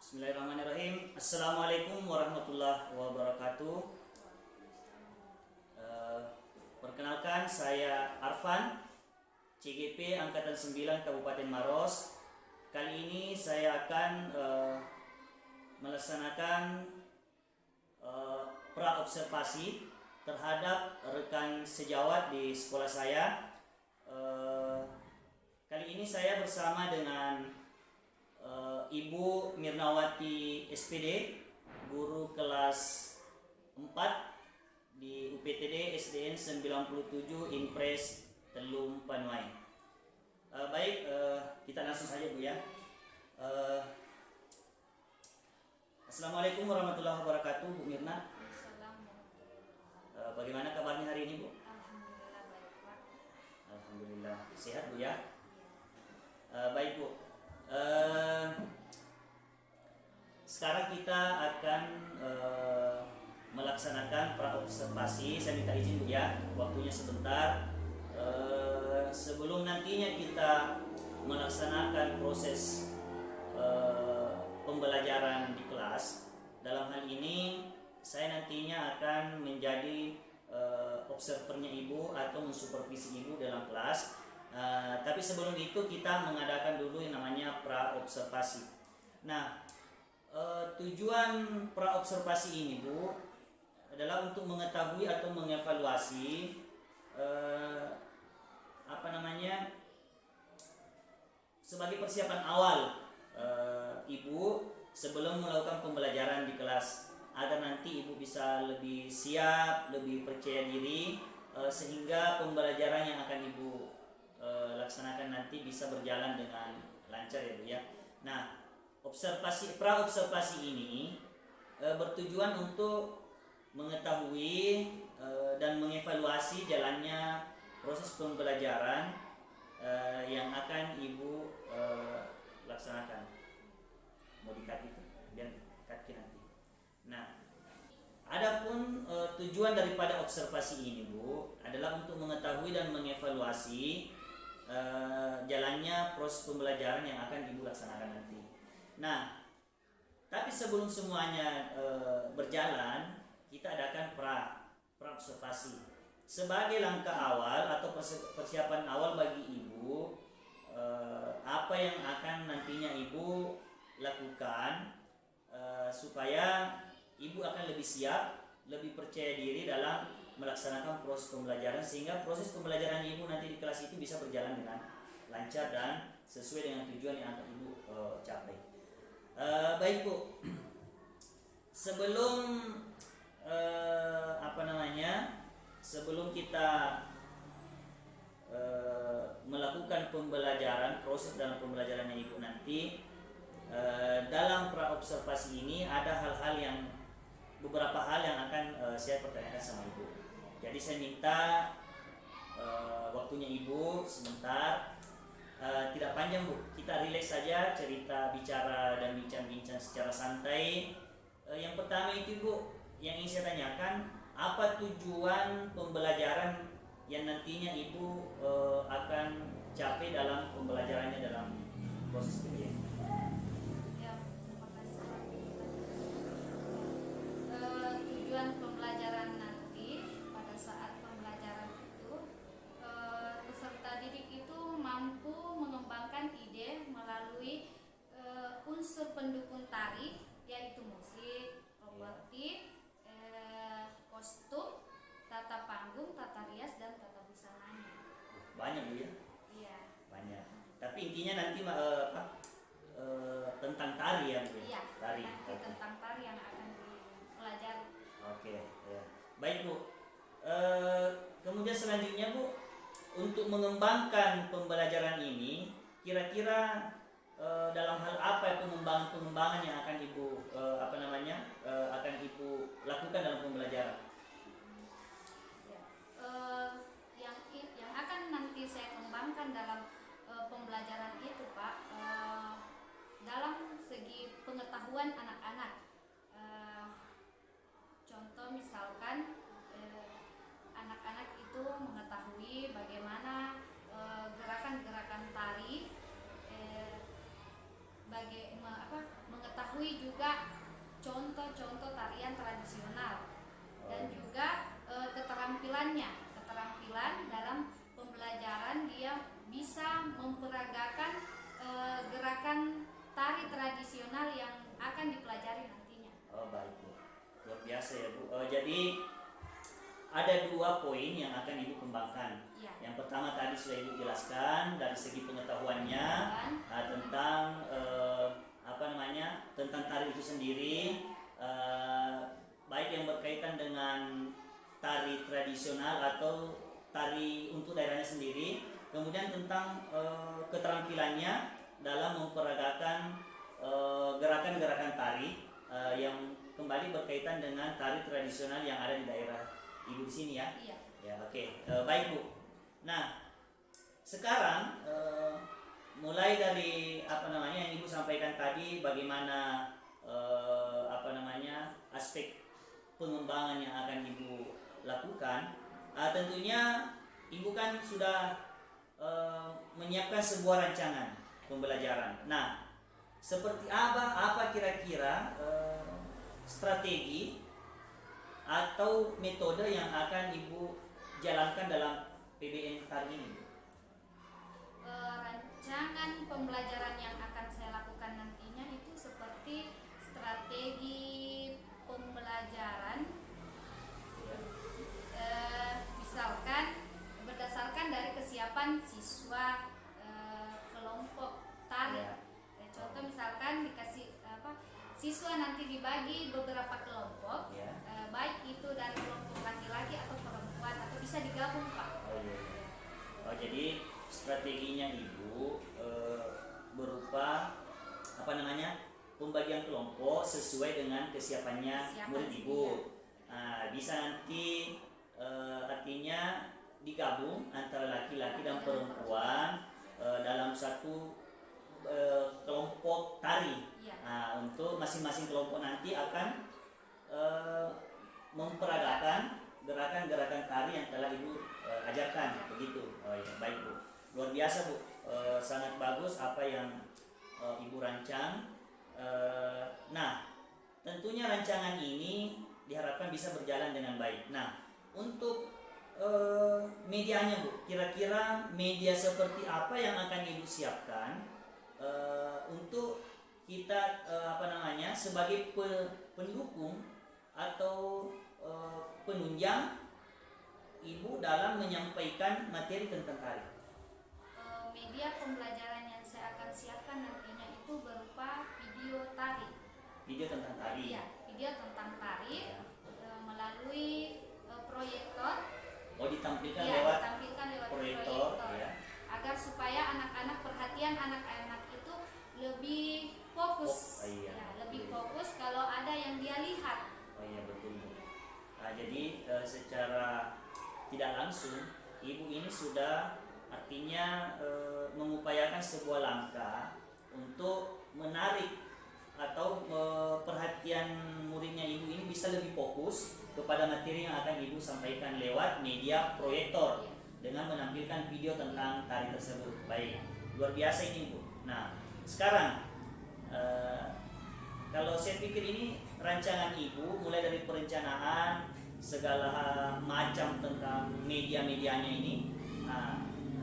Bismillahirrahmanirrahim. Assalamualaikum warahmatullahi wabarakatuh. Perkenalkan, saya Arfan, CGP Angkatan 9 Kabupaten Maros. Kali ini saya akan melaksanakan pra-observasi terhadap rekan sejawat di sekolah saya. Kali ini saya bersama dengan Ibu Mirnawati SPD, guru kelas 4 di UPTD SDN 97 Impres Telum Panuai. Kita langsung saja Bu ya. Assalamualaikum warahmatullahi wabarakatuh, Bu Mirna. Bagaimana kabarnya hari ini Bu? Alhamdulillah baik Pak. Alhamdulillah sehat Bu ya. Baik Bu. Sekarang kita akan melaksanakan pra-observasi. Saya minta izin Bu ya, waktunya sebentar. Sebelum nantinya kita melaksanakan proses pembelajaran di kelas, dalam hal ini saya nantinya akan menjadi observernya Ibu atau mensupervisi Ibu dalam kelas. Tapi sebelum itu kita mengadakan dulu yang namanya pra-observasi. Nah, tujuan pra-observasi ini Bu adalah untuk mengetahui atau mengevaluasi sebagai persiapan awal Ibu sebelum melakukan pembelajaran di kelas, agar nanti Ibu bisa lebih siap, lebih percaya diri, sehingga pembelajaran yang akan Ibu laksanakan nanti bisa berjalan dengan lancar ya Bu ya. Nah, pra-observasi ini bertujuan untuk mengetahui dan mengevaluasi jalannya proses pembelajaran yang akan Ibu laksanakan. Mau di-cut itu biar cut nanti. Nah, adapun tujuan daripada observasi ini Bu adalah untuk mengetahui dan mengevaluasi jalannya proses pembelajaran yang akan Ibu laksanakan nanti. Nah, tapi sebelum semuanya berjalan, kita adakan pra-observasi sebagai langkah awal atau persiapan awal bagi Ibu, apa yang akan nantinya Ibu lakukan supaya Ibu akan lebih siap, lebih percaya diri dalam melaksanakan proses pembelajaran, sehingga proses pembelajaran Ibu nanti di kelas itu bisa berjalan dengan lancar dan sesuai dengan tujuan yang akan Ibu capai. Baik Bu, sebelum kita melakukan pembelajaran, proses dalam pembelajarannya Ibu nanti, dalam pra-observasi ini ada beberapa hal yang akan saya pertanyakan sama Ibu. Jadi saya minta waktunya Ibu sebentar, tidak panjang Bu, kita rileks saja, cerita, bicara dan bincang-bincang secara santai. Yang pertama itu Bu, yang ingin saya tanyakan, apa tujuan pembelajaran yang nantinya Ibu akan capai dalam pembelajarannya dalam proses ini? Ya, terima kasih. Tujuan pembelajaran nanti pada saat pembelajaran itu, peserta didik itu mampu mengembangkan ide melalui unsur pendukung tari, yaitu musik, robotik, kostum, tata panggung, tata rias, dan tata busananya. Banyak Bu ya? Iya. Banyak. Tapi intinya nanti tentang tari ya Bu? Iya. Tari. Nanti tentang tari yang akan dipelajari. Oke, ya. Baik Bu. Kemudian selanjutnya Bu, untuk mengembangkan pembelajaran ini, kira-kira dalam hal apa pengembangan yang akan Ibu akan Ibu lakukan dalam pembelajaran? Ya. Yang akan nanti saya kembangkan dalam pembelajaran itu Pak, dalam segi pengetahuan anak-anak. Contoh misalkan anak-anak itu mengetahui bagaimana gerakan-gerakan tari, mengetahui juga contoh-contoh tarian tradisional dan juga keterampilan dalam pembelajaran. Dia bisa memperagakan gerakan tari tradisional yang akan dipelajari nantinya. Oh baik Bu, luar biasa ya Bu. Jadi ada 2 poin yang akan Ibu kembangkan. Ya. Yang pertama tadi sudah Ibu jelaskan dari segi pengetahuannya tentang tentang tari itu sendiri, baik yang berkaitan dengan tari tradisional atau tari untuk daerahnya sendiri, kemudian tentang keterampilannya dalam memperagakan gerakan-gerakan tari yang kembali berkaitan dengan tari tradisional yang ada di daerah Ibu di sini ya. Iya. Ya, oke. Baik Bu. Nah, sekarang mulai dari yang Ibu sampaikan tadi, bagaimana aspek pengembangan yang akan Ibu lakukan. Tentunya Ibu kan sudah menyiapkan sebuah rancangan pembelajaran. Nah, seperti apa kira-kira strategi atau metode yang akan Ibu jalankan dalam PBN tari ini? Rancangan pembelajaran yang akan saya lakukan nantinya itu seperti strategi pembelajaran, misalkan berdasarkan dari kesiapan siswa kelompok tari. Contoh misalkan dikasih siswa nanti dibagi beberapa kelompok, baik itu dari kelompok laki-laki atau perempuan atau bisa digabung Pak. Jadi strateginya Ibu berupa pembagian kelompok sesuai dengan kesiapannya murid Ibu. Bisa nanti artinya digabung antara laki-laki dan perempuan dalam satu kelompok tari. Untuk masing-masing kelompok nanti akan memperagakan gerakan-gerakan tari yang telah Ibu ajarkan, begitu. Baik Bu, luar biasa Bu, sangat bagus apa yang Ibu rancang. Nah, tentunya rancangan ini diharapkan bisa berjalan dengan baik. Nah, untuk medianya Bu, kira-kira media seperti apa yang akan Ibu siapkan untuk kita sebagai pendukung atau penunjang Ibu dalam menyampaikan materi tentang tari? Media pembelajaran yang saya akan siapkan nantinya itu berupa video tari. Video tentang tari? Iya, video tentang tari melalui proyektor. Ditampilkan lewat proyektor. Agar supaya anak-anak, perhatian anak-anak itu lebih fokus. Lebih fokus kalau ada yang dia lihat. Betul. Jadi secara tidak langsung Ibu ini sudah artinya mengupayakan sebuah langkah untuk menarik atau perhatian muridnya Ibu ini bisa lebih fokus kepada materi yang akan Ibu sampaikan lewat media proyektor dengan menampilkan video tentang tari tersebut. Baik, luar biasa ini Bu. Nah, sekarang kalau saya pikir ini rancangan Ibu mulai dari perencanaan segala macam tentang media-medianya ini,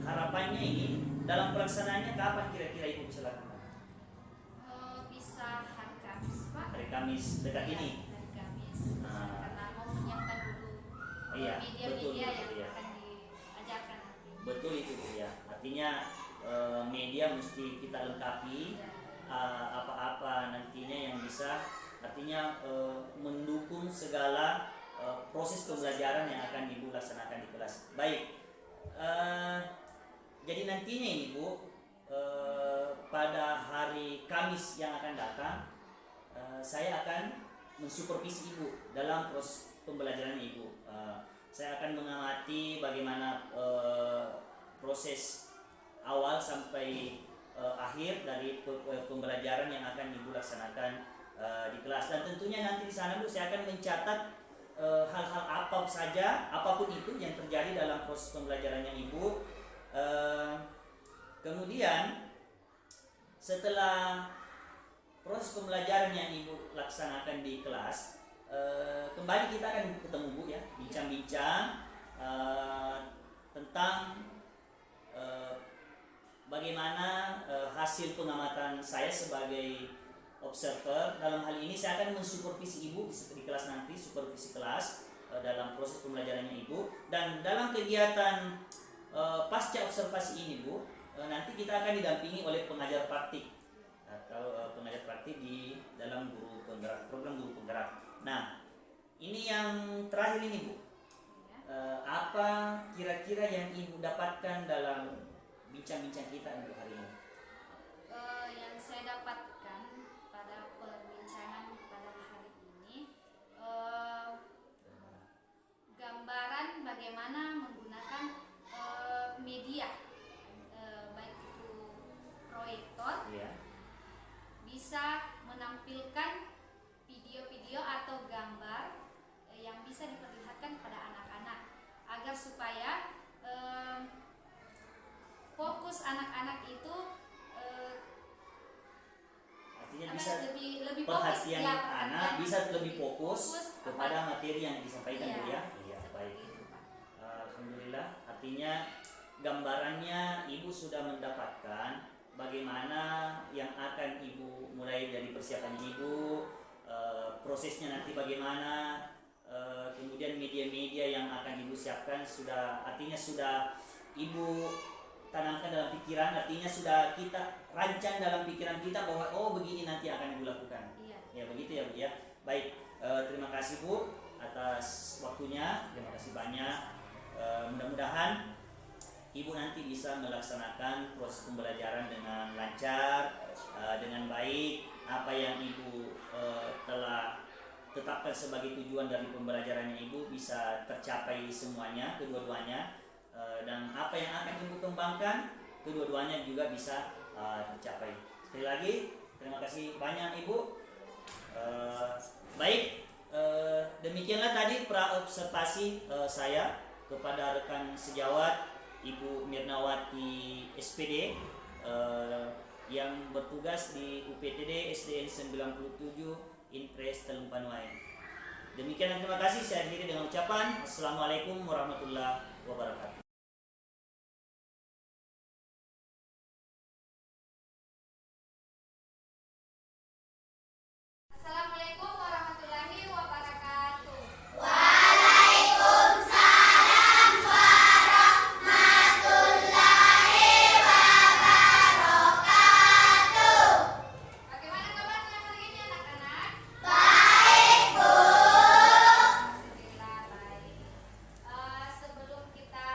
harapannya ini dalam pelaksanaannya kapan kira-kira Ibu bisa lakukan? Bisa hari Kamis Pak. Hari Kamis dekat ini? Hari Kamis. Karena mau menyiapkan dulu media-media yang akan diajarkan nanti. Betul itu Bu ya. Artinya media mesti kita lengkapi. Apa-apa nantinya yang bisa artinya mendukung segala proses pembelajaran yang akan Ibu laksanakan di kelas. Baik, jadi nantinya ini Bu, pada hari Kamis yang akan datang, saya akan mensupervisi Ibu dalam proses pembelajaran Ibu. Saya akan mengamati bagaimana proses awal sampai akhir dari pembelajaran yang akan Ibu laksanakan di kelas. Dan tentunya nanti di sana Bu, saya akan mencatat hal-hal apa saja, apapun itu yang terjadi dalam proses pembelajarannya Ibu. Kemudian setelah proses pembelajaran yang ibu laksanakan di kelas, kembali kita akan ketemu bu ya, bincang-bincang tentang bagaimana hasil pengamatan saya sebagai observer. Dalam hal ini saya akan mensupervisi ibu di kelas nanti, supervisi kelas dalam proses pembelajarannya ibu. Dan dalam kegiatan pasca observasi ini bu, nanti kita akan didampingi oleh pengajar praktik atau pengajar praktik di dalam guru penggerak, program guru penggerak. Nah, ini yang terakhir ini bu, apa kira-kira yang ibu dapatkan dalam bincang-bincang kita untuk hari ini? Yang saya dapatkan pada perbincangan pada hari ini, gambaran bagaimana menggunakan media, baik itu proyektor, bisa menampilkan video-video atau gambar yang bisa diperlihatkan pada anak-anak agar supaya fokus anak-anak itu artinya bisa lebih perhatian fokus, anak bisa lebih fokus kepada apa, materi yang disampaikan iya, bu ya. Iya, baik. Alhamdulillah, artinya gambarannya ibu sudah mendapatkan bagaimana yang akan ibu mulai dari persiapan ibu, prosesnya nanti bagaimana, kemudian media-media yang akan ibu siapkan sudah, artinya sudah ibu tanamkan dalam pikiran, artinya sudah kita rancang dalam pikiran kita bahwa oh begini nanti akan ibu lakukan. Iya. Ya begitu ya bu ya. Baik, terima kasih bu atas waktunya, terima kasih banyak. Mudah-mudahan ibu nanti bisa melaksanakan proses pembelajaran dengan lancar, dengan baik. Apa yang ibu telah tetapkan sebagai tujuan dari pembelajarannya ibu bisa tercapai semuanya, kedua-duanya. Dan apa yang akan ibu kembangkan, kedua-duanya juga bisa tercapai. Sekali lagi, terima kasih banyak ibu. Baik, demikianlah tadi praobservasi saya kepada rekan sejawat Ibu Mirnawati SPD yang bertugas di UPTD SDN 97 Inpres Telumpanwai. Demikian dan terima kasih. Saya akhiri dengan ucapan Assalamualaikum warahmatullahi wabarakatuh. Assalamualaikum warahmatullahi wabarakatuh. Bagaimana kabarnya hari ini anak-anak? Baik, Bu. Alhamdulillah baik. Sebelum kita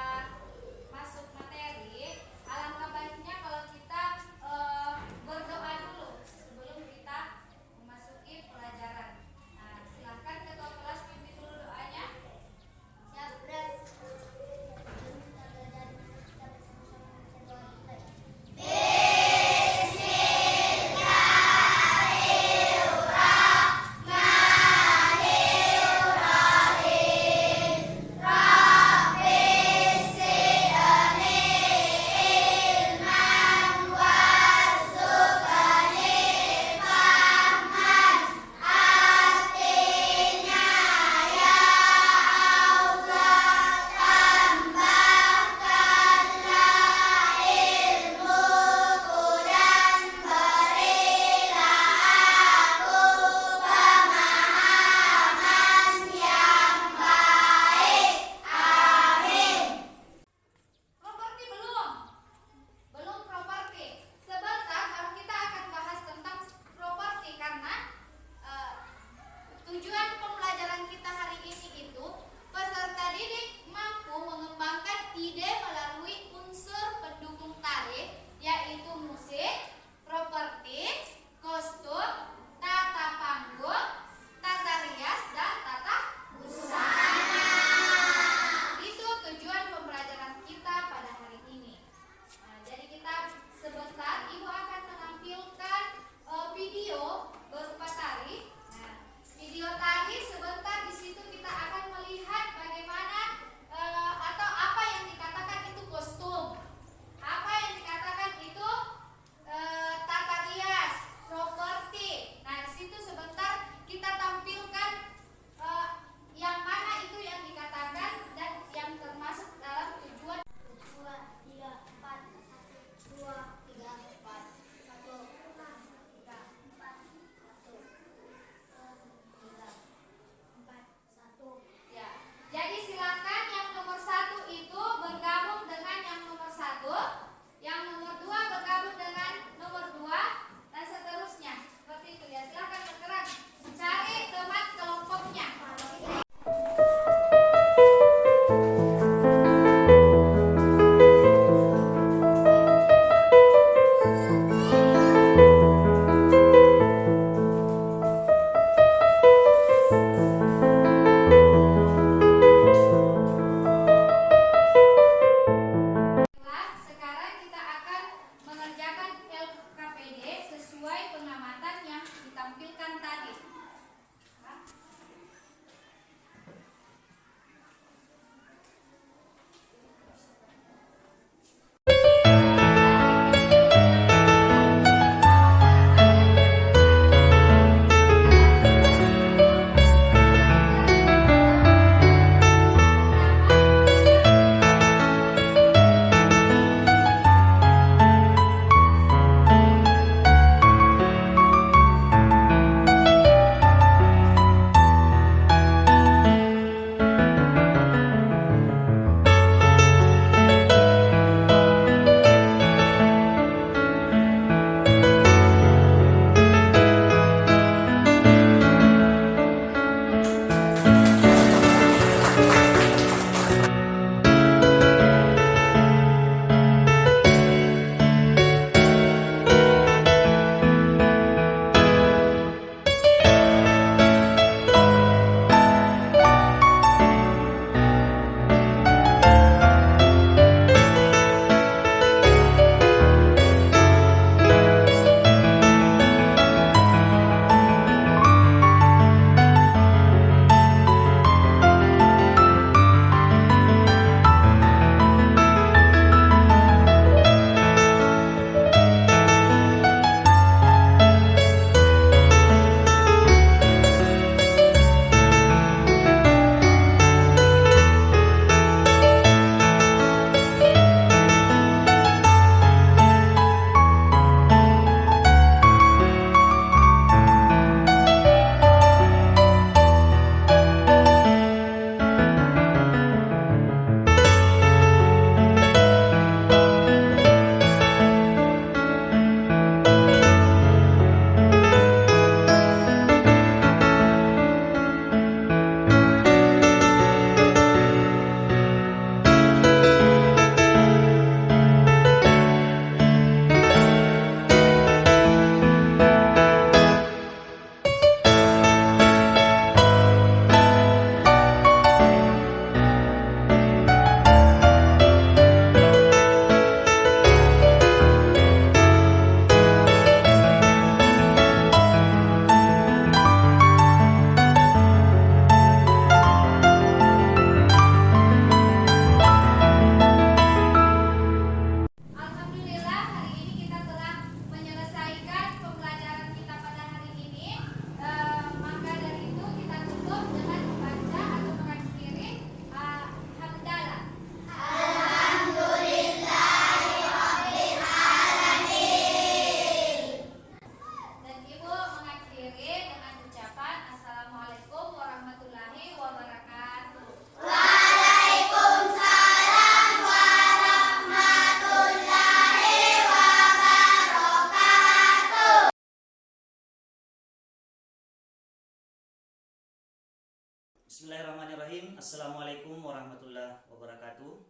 Bismillahirrahmanirrahim. Assalamualaikum warahmatullahi wabarakatuh.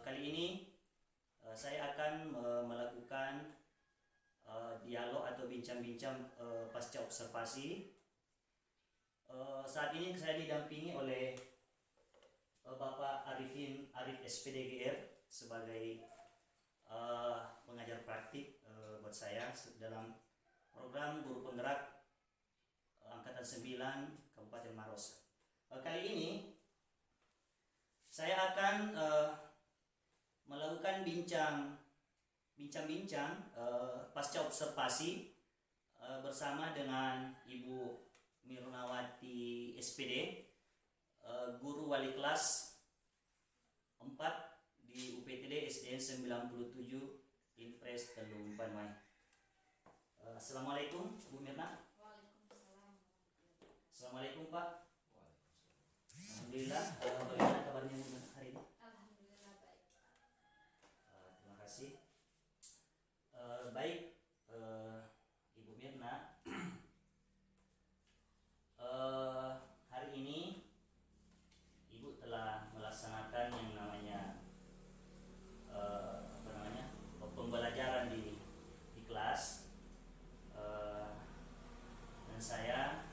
Kali ini saya akan melakukan dialog atau bincang-bincang pasca observasi. Saat ini saya didampingi oleh Bapak Arif SPDGR sebagai pengajar praktik buat saya dalam program guru penggerak Angkatan 9 Kabupaten Maros. Kali ini saya akan melakukan bincang-bincang pasca observasi bersama dengan Ibu Mirnawati SPD, guru wali kelas 4 di UPTD SDN 97 Inpres Telung Panwai. Assalamualaikum Bu Mirna. Assalamualaikum Pak. Alhamdulillah. Bagaimana kabarnya Bu hari ini? Alhamdulillah baik. Terima kasih. Baik, Ibu Mirna. Hari ini Ibu telah melaksanakan yang namanya pembelajaran di kelas, dan saya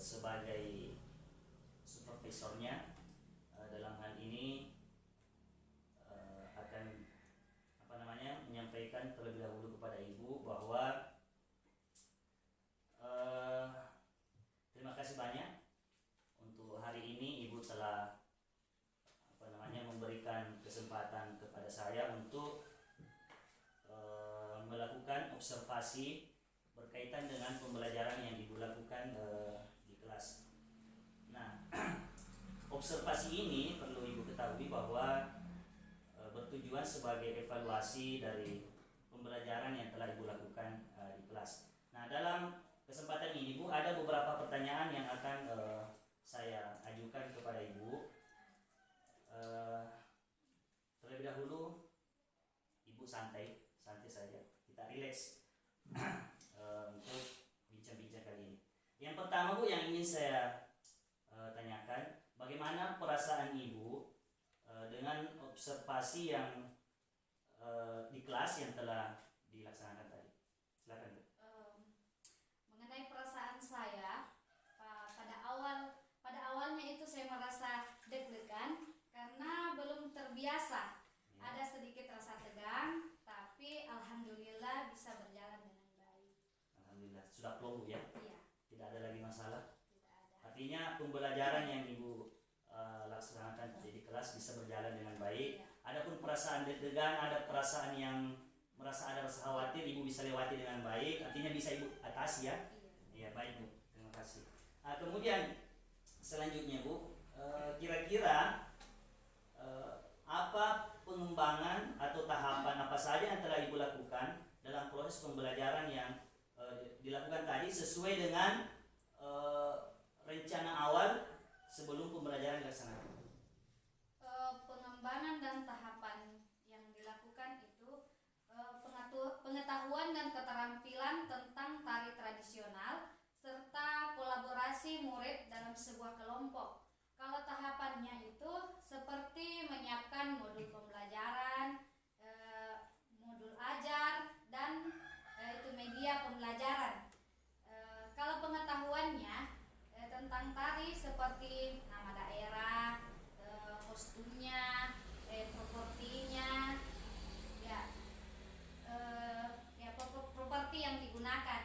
sebagai supervisornya dalam hal ini akan menyampaikan terlebih dahulu kepada Ibu bahwa terima kasih banyak untuk hari ini Ibu telah memberikan kesempatan kepada saya untuk melakukan observasi berkaitan dengan pembelajaran yang Ibu lakukan di kelas. Nah, observasi ini perlu Ibu ketahui bahwa bertujuan sebagai evaluasi dari pembelajaran yang telah Ibu lakukan di kelas. Nah, dalam kesempatan ini Bu, ada beberapa pertanyaan yang akan saya ajukan kepada Ibu. Terlebih dahulu Ibu santai saja, kita rileks untuk bincang-bincang kali ini. Yang pertama Bu, yang ingin saya tanyakan, bagaimana perasaan Ibu dengan observasi yang di kelas yang telah dilaksanakan tadi? Silakan Bu. Mengenai perasaan saya, pada awalnya itu saya merasa deg-degan karena belum terbiasa. Ada sedikit rasa tegang, tapi alhamdulillah bisa berjalan dengan baik. Alhamdulillah, sudah flow ya? Iya. Tidak ada lagi masalah? Tidak ada. Artinya pembelajaran yang Ibu laksanakan tadi di kelas bisa berjalan dengan baik. Iya. Adapun perasaan deg-degan, ada perasaan yang merasa ada rasa khawatir, Ibu bisa lewati dengan baik. Artinya bisa Ibu atasi ya? Iya. Iya, baik Bu, terima kasih. Kemudian selanjutnya Bu, kira-kira apa pengembangan atau tahapan apa saja yang telah Ibu lakukan dalam proses pembelajaran yang dilakukan tadi sesuai dengan rencana awal sebelum pembelajaran dilaksanakan? Pengembangan dan tahapan yang dilakukan itu pengetahuan dan keterampilan tentang tari tradisional serta kolaborasi murid dalam sebuah kelompok. Kalau tahapannya itu seperti menyiapkan modul pembelajaran, modul ajar, dan itu media pembelajaran. Kalau pengetahuannya tentang tari seperti nama daerah, kostumnya, propertinya, properti yang digunakan.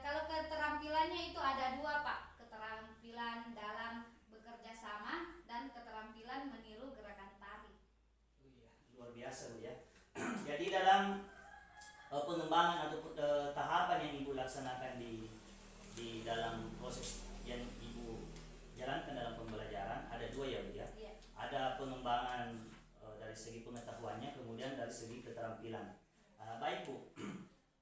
Kalau keterampilannya itu ada dua Pak, keterampilan dalam bekerja sama dan keterampilan meniru gerakan tari. Luar biasa Bu ya. Jadi dalam pengembangan atau tahapan yang Ibu laksanakan di dalam proses yang Ibu jalankan dalam pembelajaran ada dua ya Bu ya. Iya. Ada pengembangan dari segi pengetahuannya, kemudian dari segi keterampilan. Baik Bu,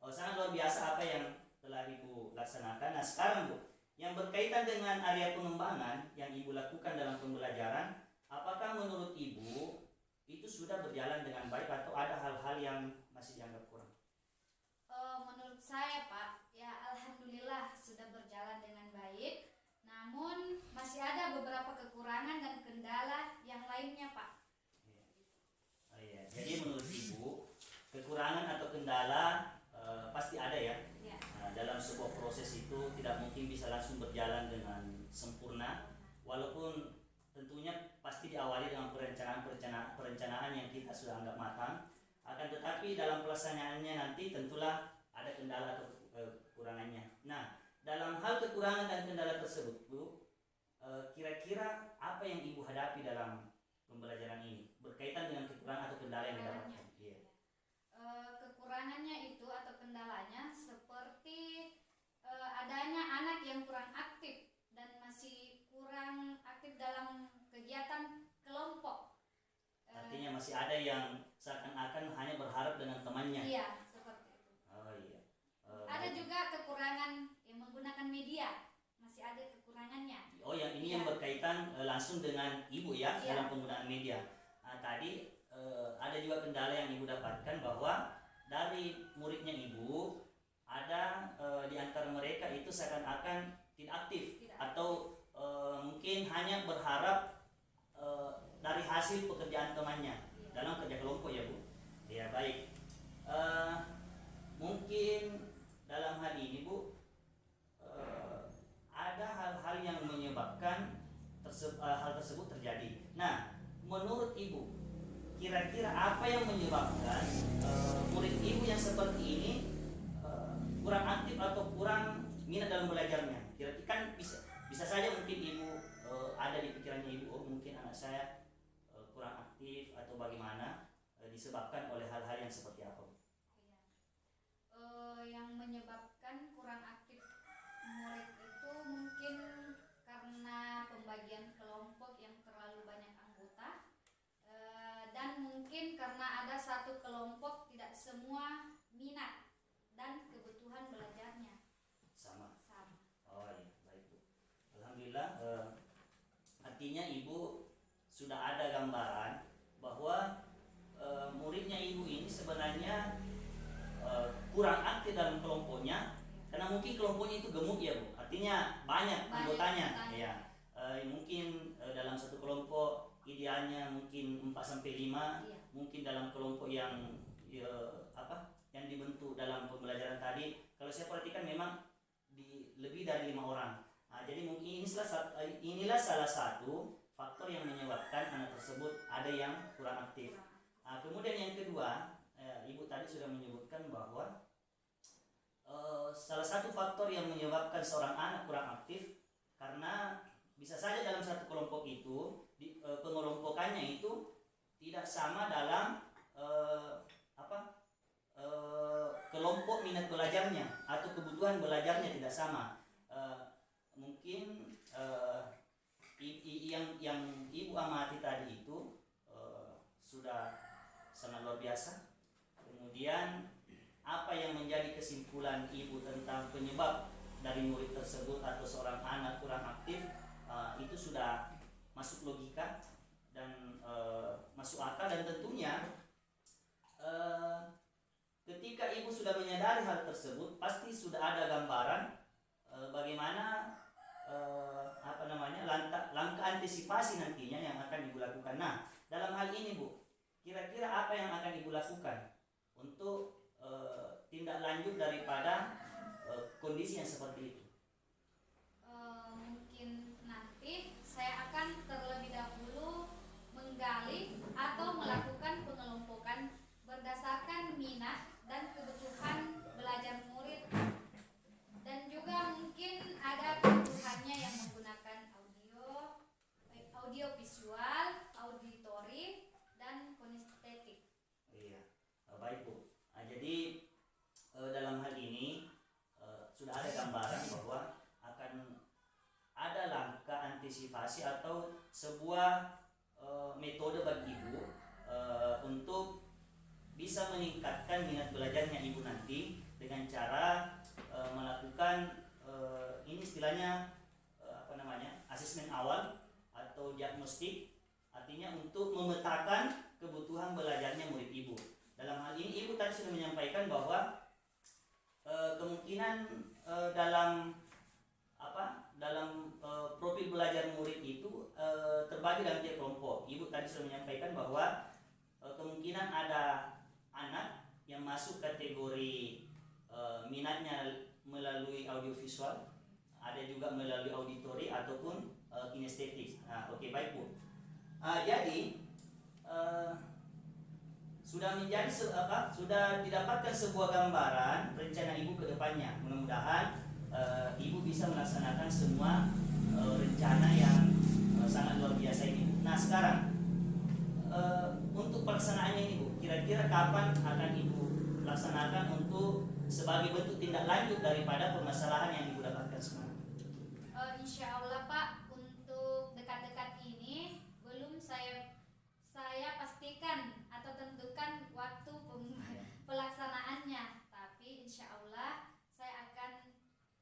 sangat luar biasa apa yang telah Ibu laksanakan. Nah sekarang Bu, yang berkaitan dengan area pengembangan yang Ibu lakukan dalam pembelajaran, apakah menurut Ibu itu sudah berjalan dengan baik atau ada hal-hal yang masih dianggap kurang? Menurut saya Pak, ya alhamdulillah sudah berjalan dengan baik. beberapa kekurangan dan kendala yang lainnya, Pak. Oh, iya. Jadi menurut Ibu, kekurangan atau kendala pasti ada ya. Ya. Dalam sebuah proses itu tidak mungkin bisa langsung berjalan dengan sempurna, walaupun tentunya pasti diawali dengan perencanaan yang kita sudah anggap matang. Akan tetapi dalam pelaksanaannya nanti tentulah ada kendala atau kekurangannya. Nah, dalam hal kekurangan dan kendala tersebut, Bu, kira-kira apa yang Ibu hadapi dalam pembelajaran ini berkaitan dengan kekurangan atau kendala yang didapatkan? Iya. Kekurangannya itu atau kendalanya seperti adanya anak yang kurang aktif dan masih kurang aktif dalam kegiatan kelompok. Artinya masih ada yang seakan-akan hanya berharap dengan temannya. Iya, seperti itu. Oh iya. Ada juga kekurangan yang menggunakan media, masih ada kekurangannya. Oh, yang ini yang berkaitan langsung dengan Ibu ya, dalam penggunaan media. Tadi ada juga kendala yang Ibu dapatkan bahwa dari muridnya Ibu ada di antara mereka itu seakan-akan tidak aktif atau mungkin hanya berharap dari hasil pekerjaan temannya dalam kerja kelompok ya, Bu. Ya, baik. Mungkin dalam hal ini, Bu, ada hal-hal yang menyebabkan hal tersebut terjadi. Nah, menurut Ibu, kira-kira apa yang menyebabkan murid Ibu yang seperti ini kurang aktif atau kurang minat dalam belajarnya? Kira-kira kan bisa saja mungkin Ibu ada di pikirannya Ibu, oh mungkin anak saya kurang aktif atau bagaimana, disebabkan oleh hal-hal yang seperti apa? Yang menyebabkan kurang aktif murid itu mungkin karena pembagian kelompok yang terlalu banyak anggota, dan mungkin karena ada satu kelompok tidak semua minat dan kebutuhan belajarnya Sama. Oh iya, baik, Bu. Alhamdulillah, artinya Ibu sudah ada gambaran bahwa muridnya Ibu ini sebenarnya kurang aktif dalam kelompoknya karena mungkin kelompoknya itu gemuk ya, Bu. Artinya banyak anggotanya. Ya. Mungkin dalam satu kelompok idealnya mungkin 4 sampai 5, mungkin dalam kelompok yang yang dibentuk dalam pembelajaran tadi, kalau saya perhatikan memang lebih dari 5 orang. Jadi mungkin inilah salah satu faktor yang menyebabkan anak tersebut ada yang kurang aktif. Kemudian yang kedua, Ibu tadi sudah menyebutkan bahwa salah satu faktor yang menyebabkan seorang anak kurang aktif karena bisa saja dalam satu kelompok itu pengelompokannya itu tidak sama dalam kelompok minat belajarnya atau kebutuhan belajarnya tidak sama. Mungkin yang Ibu amati tadi itu sudah sangat luar biasa. Kemudian apa yang menjadi kesimpulan Ibu tentang penyebab dari murid tersebut atau seorang anak kurang aktif, itu sudah masuk logika dan masuk akal, dan tentunya ketika Ibu sudah menyadari hal tersebut pasti sudah ada gambaran bagaimana langkah antisipasi nantinya yang akan Ibu lakukan. Nah, dalam hal ini, Bu, kira-kira apa yang akan Ibu lakukan untuk tindak lanjut daripada kondisi yang seperti itu? Mungkin nanti saya akan terlebih dahulu menggali atau melakukan pengelompokan berdasarkan minat dan kebutuhan belajar murid, dan juga mungkin ada kebutuhannya yang menggunakan audio visual, auditori, dan kinestetik. Iya, baik, Bu. Jadi dalam hal ini sudah ada gambaran bahwa akan ada langkah antisipasi atau sebuah metode bagi Ibu untuk bisa meningkatkan minat belajarnya Ibu nanti dengan cara melakukan ini istilahnya asesmen awal atau diagnostik, artinya untuk memetakan kebutuhan belajarnya murid Ibu. Dalam hal ini Ibu tadi sudah menyampaikan bahwa kemungkinan dalam profil belajar murid itu terbagi dalam tiap kelompok. Ibu tadi sudah menyampaikan bahwa kemungkinan ada anak yang masuk kategori minatnya melalui audiovisual, ada juga melalui auditori ataupun kinestetik. Nah, oke, baik Bu. Jadi sudah sudah didapatkan sebuah gambaran rencana Ibu ke depannya. Mudah-mudahan Ibu bisa melaksanakan semua rencana yang sangat luar biasa ini. Nah, sekarang untuk pelaksanaannya ini Bu, kira-kira kapan akan Ibu laksanakan untuk sebagai bentuk tindak lanjut daripada permasalahan yang Ibu dapatkan sekarang? Insya Allah Pak, untuk dekat-dekat ini belum saya pastikan atau tentukan waktu pelaksanaannya, tapi insya Allah saya akan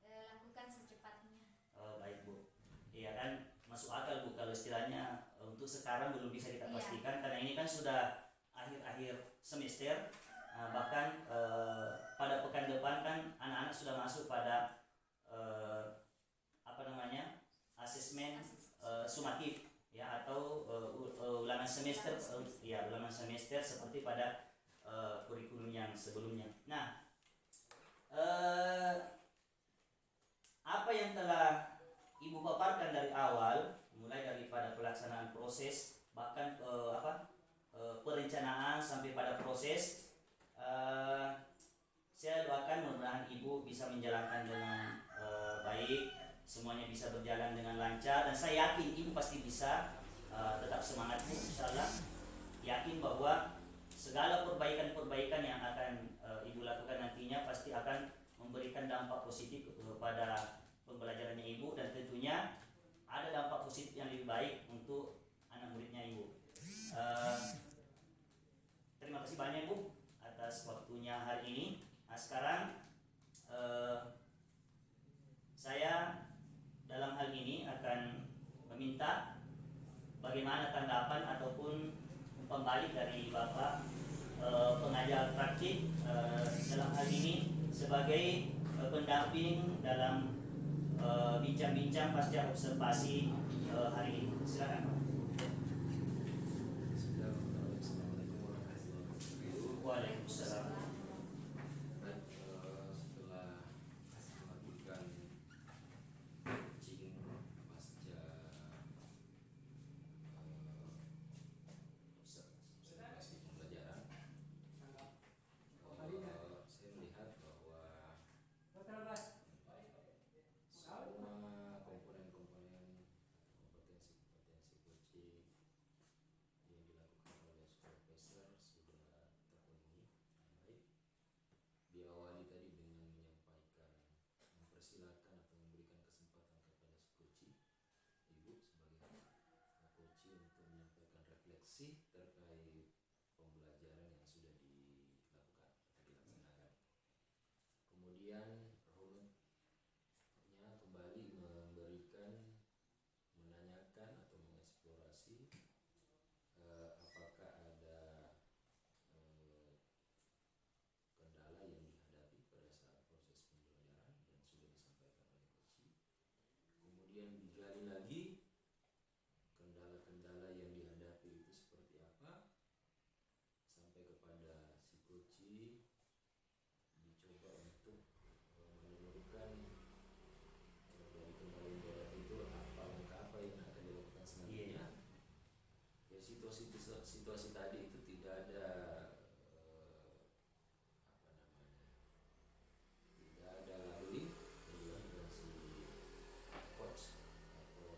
lakukan secepatnya. Baik Bu. Iya kan masuk akal Bu kalau istilahnya untuk sekarang belum bisa kita pastikan karena ini kan sudah akhir-akhir semester. Bahkan pada pekan depan kan anak-anak sudah masuk pada asesmen sumatif ya, atau ulangan semester ulangan semester seperti pada kurikulum yang sebelumnya. Nah, apa yang telah Ibu paparkan dari awal, mulai daripada pelaksanaan proses bahkan perencanaan sampai pada proses, saya doakan mudah-mudahan Ibu bisa menjalankan dengan baik, semuanya bisa berjalan dengan lancar, dan saya yakin Ibu pasti bisa. Tetap semangat Bu, insyaallah. Yakin bahwa segala perbaikan-perbaikan yang akan Ibu lakukan nantinya pasti akan memberikan dampak positif kepada pembelajarannya Ibu, dan tentunya ada dampak positif yang lebih baik untuk anak muridnya Ibu. Terima kasih banyak Bu atas waktunya hari ini. Nah, sekarang saya dalam hal ini akan meminta bagaimana tanggapan ataupun umpan balik dari Bapak pengajar praktik dalam hal ini sebagai pendamping dalam bincang-bincang pasca observasi hari ini. Silakan Pak. Waalaikumsalam. terkait pembelajaran yang sudah dilakukan atau dilaksanakan. Kemudian runutnya kembali menanyakan atau mengeksplorasi apakah ada kendala yang dihadapi pada saat proses pembelajaran yang sudah disampaikan oleh Koci. Kemudian digali lagi kendala-kendala yang dihadapi itu seperti apa, sampai kepada si Koci dicoba untuk menelurkan dari kendala yang dihadapi itu apa yang akan dilakukan selanjutnya. Ya, situasi tadi itu tidak ada labeling dari si coach atau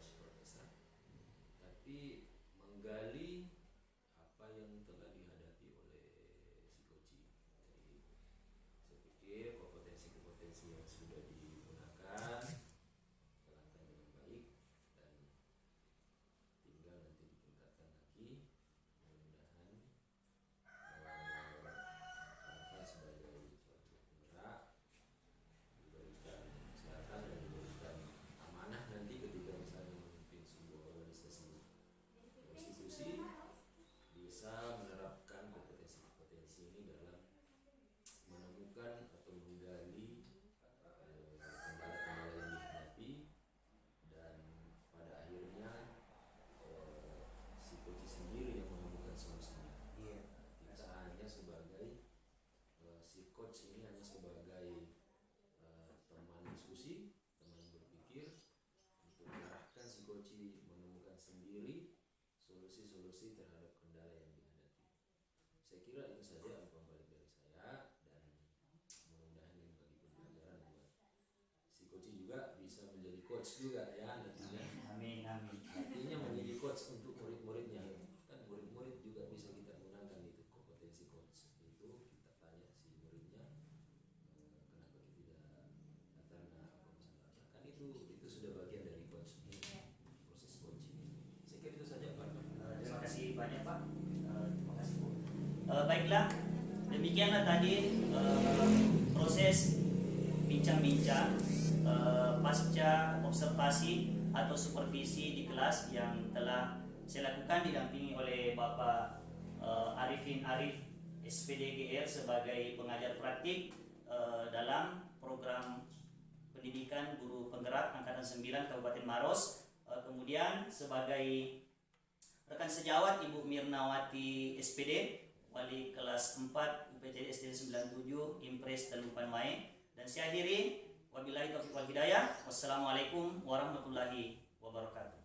coach ini hanya sebagai teman diskusi, teman berpikir untuk mengarahkan si coach menemukan sendiri solusi-solusi terhadap kendala yang dihadapi. Saya kira itu saja umpan balik dari saya, dan mudah-mudahan ini bagi pembelajaran buat si coach juga bisa menjadi coach juga ya nantinya. Amin, amin. Artinya menjadi coach untuk murid-muridnya. Kan murid-murid juga bisa kita gunakan itu kompetensi coach. Itu kita tanya si muridnya, kenapa kita tidak karena apa masalahnya. Kan itu sudah bagian dari coach ini, proses coaching ini. Saya kira itu saja Pak. Terima kasih banyak Pak. Terima kasih Bu. Baiklah, demikianlah tadi proses bincang-bincang pasca observasi atau supervisi di kelas yang telah saya lakukan didampingi oleh Bapak Arifin Arif SPDGR sebagai pengajar praktik dalam program pendidikan guru penggerak angkatan 9 Kabupaten Maros. Kemudian sebagai rekan sejawat Ibu Mirnawati SPD, wali kelas 4 UPT SD 97 Impres Telumpan Mae. Dan saya akhiri, wabillahi taufiq wal hidayah. Wassalamualaikum warahmatullahi wabarakatuh.